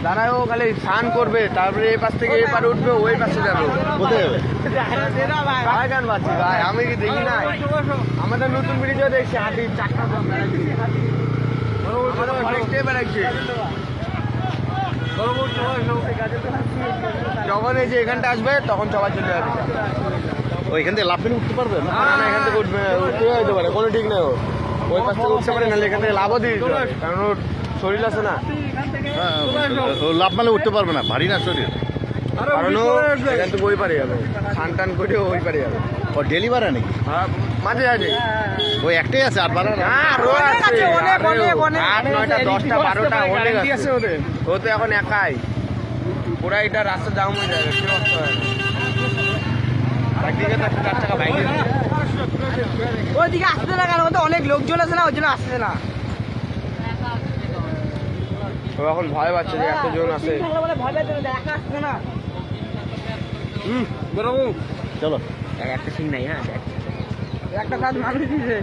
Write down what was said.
দাঁড়ায় ও খালি স্নান করবে, তারপরে এই পাশ থেকে এই পারে উঠবে, ওই পাশে যাবে। কোথায় যাবে? ভাই গান বাজছে ভাই, আমি কি দেখি না? আমাদের নতুন ভিডিও দেখছি হাতি চারটা বেড়াচ্ছে। যখন এই যে এখানটা আসবে তখন সবাই চলে যাবে। ওইখান থেকে লাভ মেরে উঠতে পারবে না? না, এখান থেকে উঠবে, উঠতে যেতে পারে, কোনো ঠিক নেই। ওই পাশ থেকে উঠতে পারে, নাহলে এখান থেকে লাভও দিয়ে দিতে পারে, কারণ ওর শরীর আছে না। হ্যাঁ, ও লাভ মারলে উঠতে পারবে না, ভারী না শরীর। কারণ ও এখান থেকে ওই পারে যাবে, খান টান করে ওই পারে যাবে। ও ডেলি বাড়া নাকি? হ্যাঁ, মাঝে মাঝে। ওই একটাই আছে, আর বাড়া না? না, আরো আছে, আট, নয়টা, 10টা, 12টা অনেক আছে ওদের। ও তো এখন একাই, ওরা এটা রাস্তা জাম হয়ে যাবে, কি অবস্থা হয় না। একদিকে তো 4 টাকা বাইক ওইদিকে আসতে না, কারণ ওদের অনেক লোকজন আছে না, ওই জন্য আসছে না। ও এখন ভয় পাচ্ছে যে এতজন আছে। ভয় পেতে একা আসছে না। চলো। একটা সিং নাই, হ্যাঁ একটা কাজ মানুষ দিছে।